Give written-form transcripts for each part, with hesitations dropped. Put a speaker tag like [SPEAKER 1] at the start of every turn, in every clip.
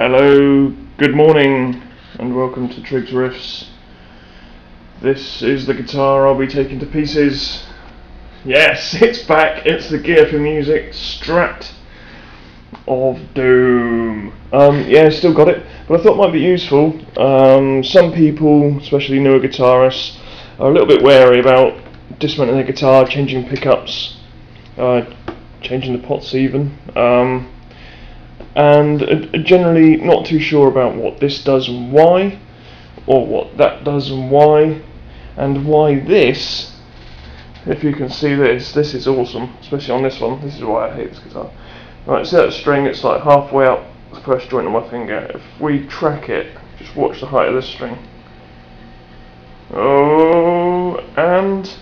[SPEAKER 1] Hello, good morning, and welcome to Triggs Riffs. This is the guitar I'll be taking to pieces. Yes, it's back. It's the Gear4music Strat of Doom. Yeah, still got it, but I thought it might be useful. Some people, especially newer guitarists, are a little bit wary about dismounting their guitar, changing pickups, changing the pots even. And generally not too sure about what this does and why, or what that does and why this, if you can see this is awesome, especially on this one. This is why I hate this guitar. Right, see that string, it's like halfway out the first joint of my finger. If we track it, just watch the height of this string. Oh, and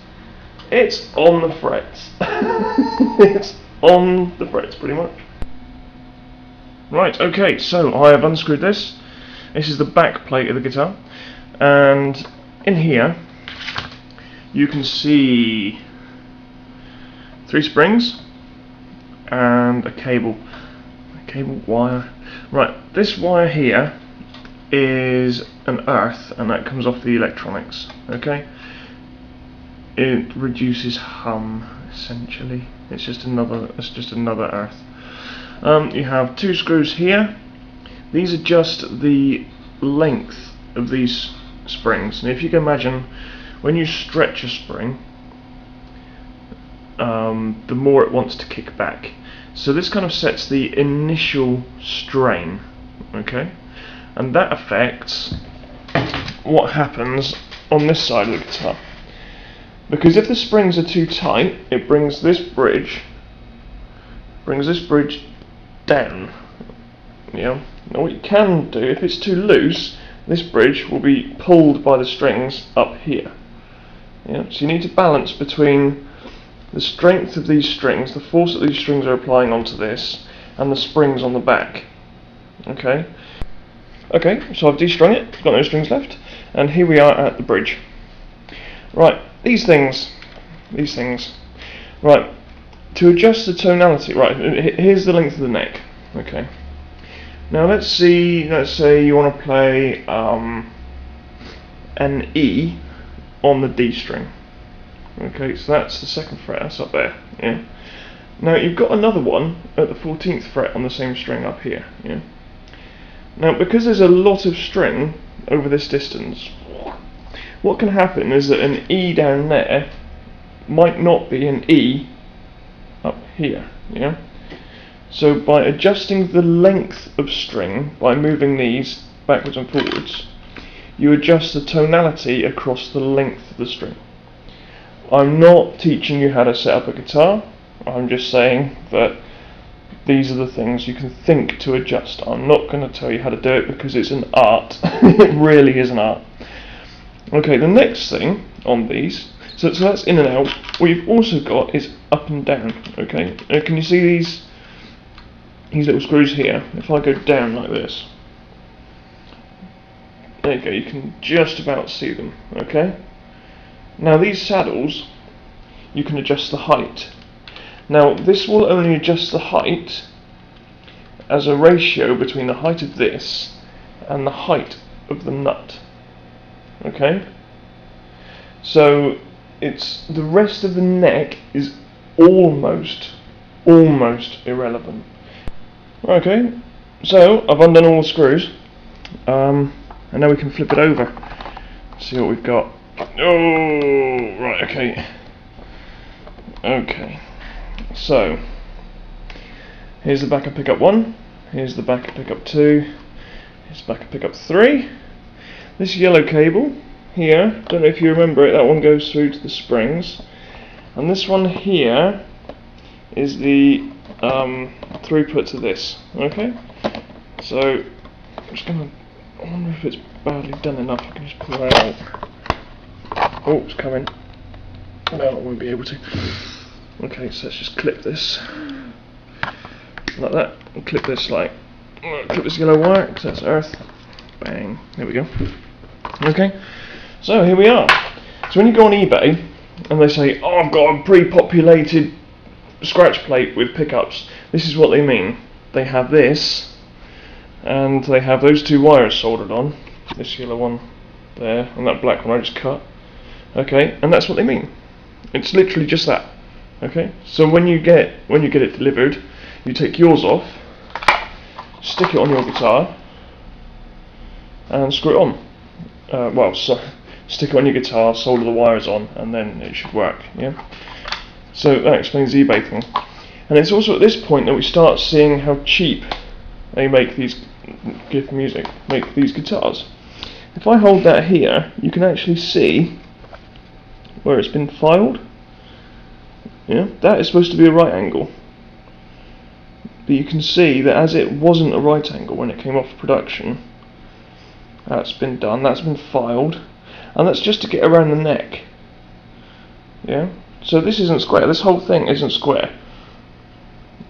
[SPEAKER 1] it's on the frets. It's on the frets pretty much. Right, okay, so I have unscrewed this. This is the back plate of the guitar, and in here you can see 3 springs and a cable wire. Right, this wire here is an earth, and that comes off the electronics. Okay, it reduces hum essentially. It's just another earth. You have 2 screws here. These adjust the length of these springs, and if you can imagine, when you stretch a spring, the more it wants to kick back. So this kind of sets the initial strain, okay, and that affects what happens on this side of the guitar. Because if the springs are too tight, it brings this bridge down. Yeah. Now what you can do, if it's too loose, this bridge will be pulled by the strings up here. Yeah. So you need to balance between the strength of these strings, the force that these strings are applying onto this, and the springs on the back. Okay. Okay, so I've destrung it, got no strings left, and here we are at the bridge. Right, these things. Right. To adjust the tonality, right, here's the length of the neck. Okay. Now let's say you want to play an E on the D string. Okay, so that's the 2nd fret, that's up there. Yeah. Now you've got another one at the 14th fret on the same string up here. Yeah. Now because there's a lot of string over this distance, what can happen is that an E down there might not be an E up here, yeah. So by adjusting the length of string, by moving these backwards and forwards, you adjust the tonality across the length of the string. I'm not teaching you how to set up a guitar, I'm just saying that these are the things you can think to adjust. I'm not going to tell you how to do it because it's an art. It really is an art. Okay, the next thing on these, so that's in and out. What you've also got is up and down. Okay, can you see these little screws here? If I go down like this, there you go. You can just about see them. Okay. Now these saddles, you can adjust the height. Now this will only adjust the height as a ratio between the height of this and the height of the nut. Okay. So it's the rest of the neck is almost irrelevant. Okay, so I've undone all the screws, and now we can flip it over. See what we've got. Oh, right, okay. Okay, so here's the back of pickup 1, here's the back of pickup 2, here's the back of pickup 3. This yellow cable here, don't know if you remember it, that one goes through to the springs, and this one here is the throughput to this. Okay, so I'm just gonna, I wonder if it's badly done enough. I can just pull that out. Oh, it's coming. No, I won't be able to. Okay, so let's just clip this like that, and clip this clip this yellow wire because that's earth. Bang, there we go. Okay, so here we are. So when you go on eBay and they say, oh, I've got a pre-populated scratch plate with pickups, this is what they mean. They have this and they have those two wires soldered on, this yellow one there and that black one I just cut. Okay, and that's what they mean. It's literally just that. Okay, so when you get it delivered, you take yours off, stick it on your guitar, and screw it on. Stick it on your guitar, solder the wires on, and then it should work. Yeah. So that explains the eBay thing. And it's also at this point that we start seeing how cheap they make these gear4music make these guitars. If I hold that here, you can actually see where it's been filed. Yeah, that is supposed to be a right angle. But you can see that as it wasn't a right angle when it came off production, that's been done, that's been filed, and that's just to get around the neck. Yeah, so this isn't square, this whole thing isn't square.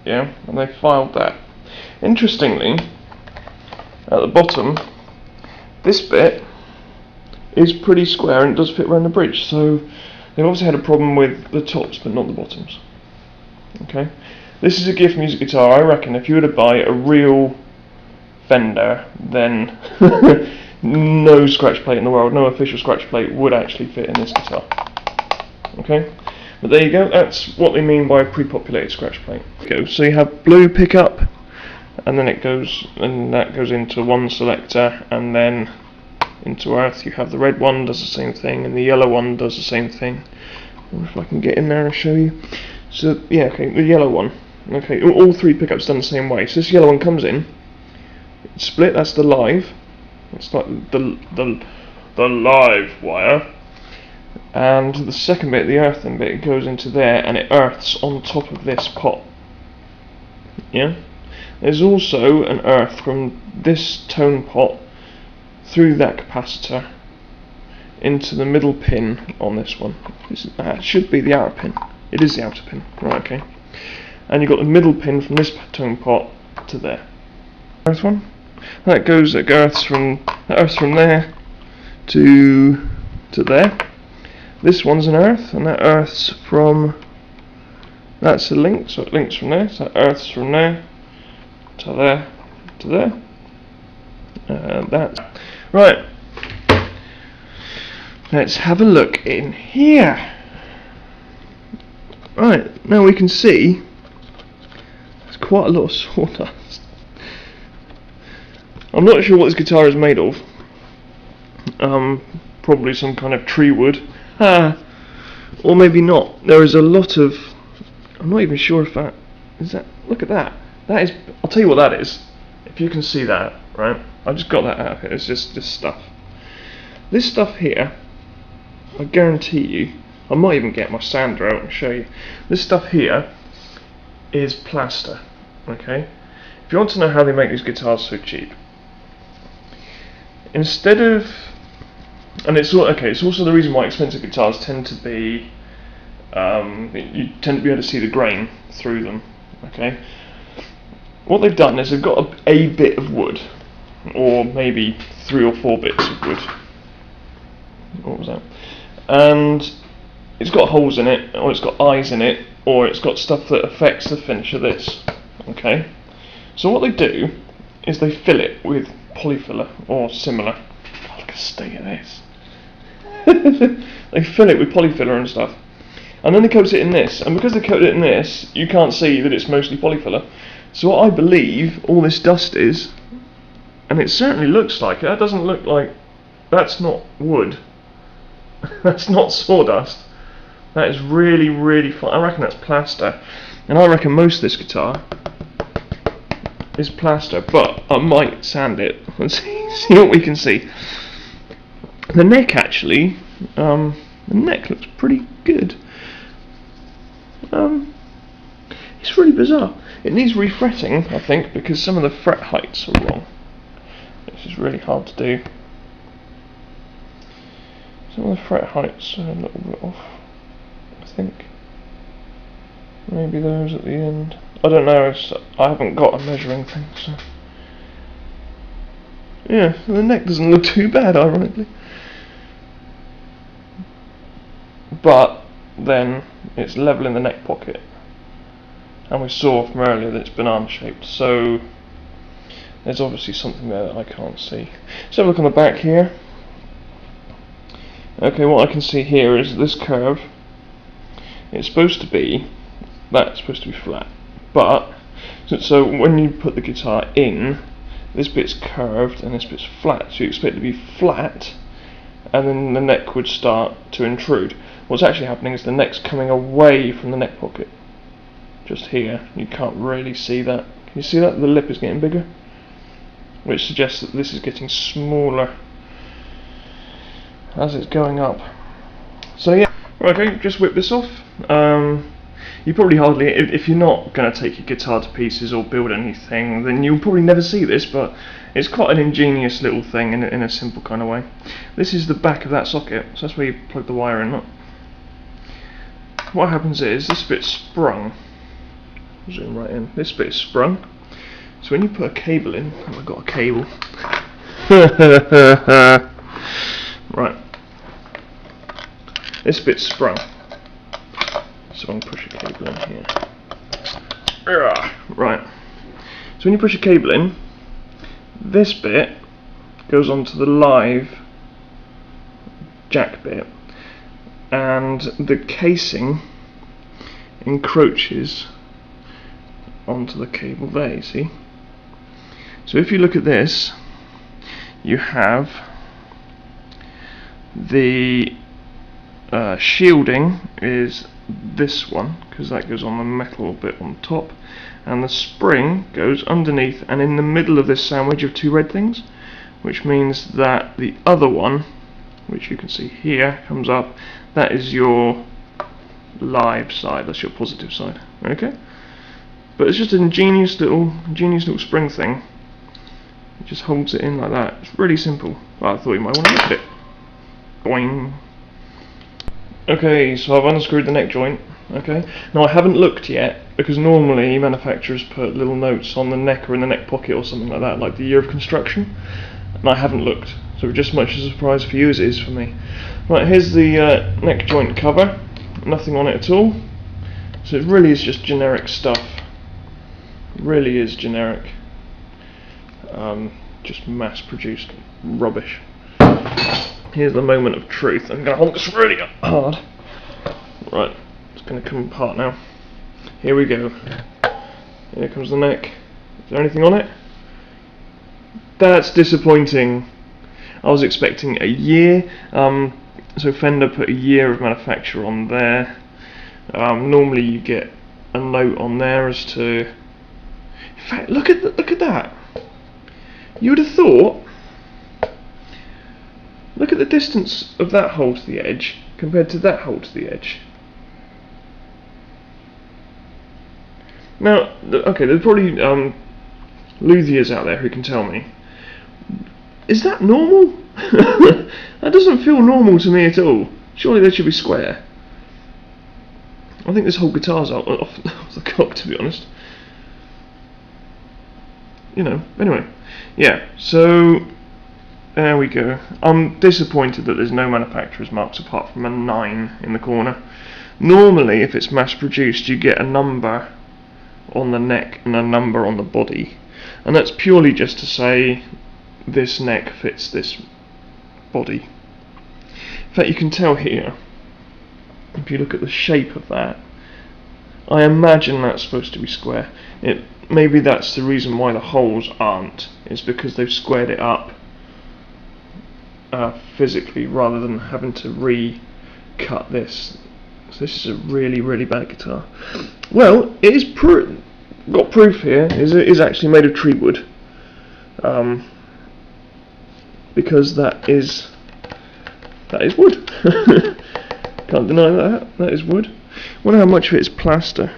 [SPEAKER 1] Yeah, and they filed that. Interestingly, at the bottom, this bit is pretty square and it does fit around the bridge, so they've obviously had a problem with the tops but not the bottoms. Okay, this is a gear4music guitar. I reckon if you were to buy a real Fender, then no scratch plate in the world, no official scratch plate would actually fit in this guitar. Okay, but there you go, that's what they mean by a pre-populated scratch plate. So you have blue pickup, and then it goes, and that goes into one selector, and then into earth. You have the red one does the same thing, and the yellow one does the same thing. I wonder if I can get in there and show you. So yeah, okay, the yellow one. Okay, all three pickups done the same way. So this yellow one comes in, it's split. That's the live. It's like the live wire. And the second bit, the earthen bit, it goes into there and it earths on top of this pot. Yeah. There's also an earth from this tone pot through that capacitor into the middle pin on this one. That should be the outer pin. It is the outer pin. Right, okay. And you've got the middle pin from this tone pot to there. Earth one. That earths from there to there. This one's an earth, and that earths from, that's a link, so it links from there, so that earths from there to there to there. That. Right. Let's have a look in here. Right, now we can see there's quite a lot of sawdust. I'm not sure what this guitar is made of. Probably some kind of tree wood. Or maybe not. There is a lot of, I'm not even sure if that is that. Look at that. That is, I'll tell you what that is. If you can see that, right? I just got that out of here. It's just this stuff. This stuff here, I guarantee you, I might even get my sander out and show you. This stuff here is plaster. Okay? If you want to know how they make these guitars so cheap, instead of, and it's also the reason why expensive guitars tend to be, you tend to be able to see the grain through them. Okay, what they've done is they've got a bit of wood, or maybe 3 or 4 bits of wood. What was that? And it's got holes in it, or it's got eyes in it, or it's got stuff that affects the finish of this. Okay, so what they do is they fill it with polyfiller or similar. Oh, look at the state of this. They fill it with polyfiller and stuff, and then they coat it in this, and because they coat it in this, you can't see that it's mostly polyfiller. So what I believe all this dust is, and it certainly looks like it, that doesn't look like, that's not wood, that's not sawdust, that is really, really fine. I reckon that's plaster, and I reckon most of this guitar is plaster, but I might sand it and see what we can see. The neck actually, the neck looks pretty good. It's really bizarre. It needs refretting, I think, because some of the fret heights are wrong. This is really hard to do. Some of the fret heights are a little bit off, I think. Maybe those at the end. I don't know, I haven't got a measuring thing, so. Yeah, the neck doesn't look too bad, ironically. But then it's level in the neck pocket, and we saw from earlier that it's banana shaped, so There's obviously something there that I can't see. So have a look on the back here. Okay, what I can see here is this curve. It's supposed to be, that's supposed to be flat, but so when you put the guitar in, this bit's curved and this bit's flat, so you expect it to be flat, and then the neck would start to intrude. What's actually happening is the neck's coming away from the neck pocket. Just here, you can't really see that. Can you see that? The lip is getting bigger, which suggests that this is getting smaller as it's going up. So yeah, okay, just whip this off. You probably hardly, if you're not going to take your guitar to pieces or build anything, then you'll probably never see this, but it's quite an ingenious little thing in a simple kind of way. This is the back of that socket, so that's where you plug the wire in. Look. What happens is, this bit's sprung. Zoom right in. This bit's sprung. So when you put a cable in, I've got a cable. Right. This bit's sprung. So I'm going to push a cable in here. Right. So when you push a cable in, this bit goes onto the live jack bit, and the casing encroaches onto the cable there, you see. So if you look at this, you have the shielding is this one, because that goes on the metal bit on top, and the spring goes underneath and in the middle of this sandwich of two red things, which means that the other one, which you can see here, comes up. That is your live side, that's your positive side. Okay? But it's just an ingenious little spring thing. It just holds it in like that. It's really simple. Well, I thought you might want to look at it. Boing. Okay, so I've unscrewed the neck joint. Okay. Now I haven't looked yet, because normally manufacturers put little notes on the neck or in the neck pocket or something like that, like the year of construction. And I haven't looked, so just as much a surprise for you as it is for me. Right, here's the neck joint cover. Nothing on it at all. So it really is just generic stuff. It really is generic. Just mass-produced rubbish. Here's the moment of truth. I'm going to hold this really hard. Right, it's going to come apart now. Here we go. Here comes the neck. Is there anything on it? That's disappointing. I was expecting a year. So Fender put a year of manufacture on there. Normally you get a note on there as to. In fact, look at that. You would have thought. Look at the distance of that hole to the edge compared to that hole to the edge. Now, okay, there's probably luthiers out there who can tell me. Is that normal? That doesn't feel normal to me at all. Surely they should be square. I think this whole guitar's off the cock, to be honest. You know, anyway. Yeah, so there we go. I'm disappointed that there's no manufacturer's marks apart from a 9 in the corner. Normally, if it's mass produced, you get a number on the neck and a number on the body. And that's purely just to say this neck fits this body. In fact, you can tell here, if you look at the shape of that, I imagine that's supposed to be square. Maybe that's the reason why the holes aren't, is because they've squared it up physically rather than having to recut this. So this is a really, really bad guitar. Well, it is got proof here. It is actually made of tree wood. Because that is wood. Can't deny that. That is wood. Wonder how much of it is plaster.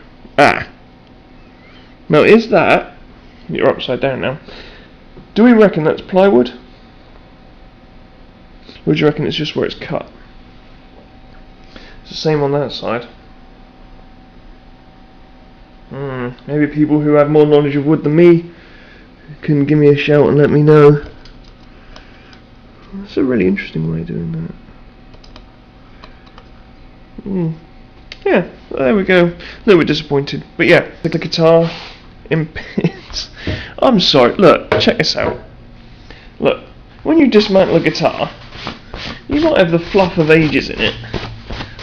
[SPEAKER 1] Now is that? You're upside down now. Do we reckon that's plywood? Or do you reckon it's just where it's cut? It's the same on that side. Maybe people who have more knowledge of wood than me can give me a shout and let me know. That's a really interesting way of doing that. Yeah, there we go. A little bit disappointed, but yeah, the guitar in I'm sorry. Look, check this out. Look, when you dismantle a guitar, you might have the fluff of ages in it,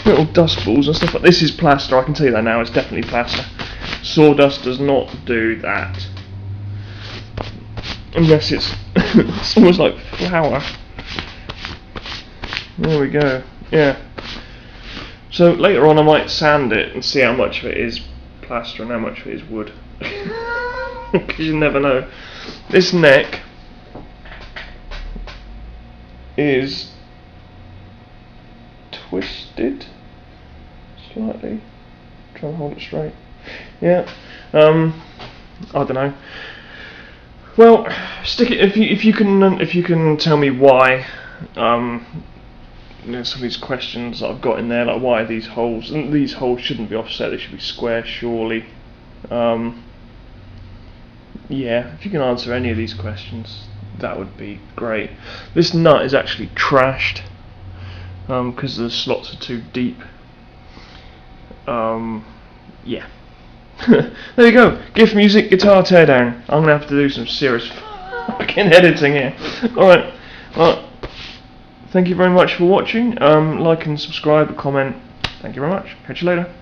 [SPEAKER 1] little dust balls and stuff like this. Is plaster, I can tell you that now, it's definitely plaster. Sawdust does not do that. Unless it's, it's almost like flour. There we go, yeah. So later on I might sand it and see how much of it is plaster and how much of it is wood. Because you never know. This neck is twisted slightly. Try and hold it straight. Yeah. I don't know. Well, stick it if you can tell me why. You know, some of these questions that I've got in there, like why these holes, and these holes shouldn't be offset, they should be square, surely. Yeah, if you can answer any of these questions, that would be great. This nut is actually trashed because the slots are too deep. Yeah. There you go. Gear4music guitar teardown. I'm gonna have to do some serious fucking editing here. Alright. Well, thank you very much for watching. Like and subscribe, comment. Thank you very much. Catch you later.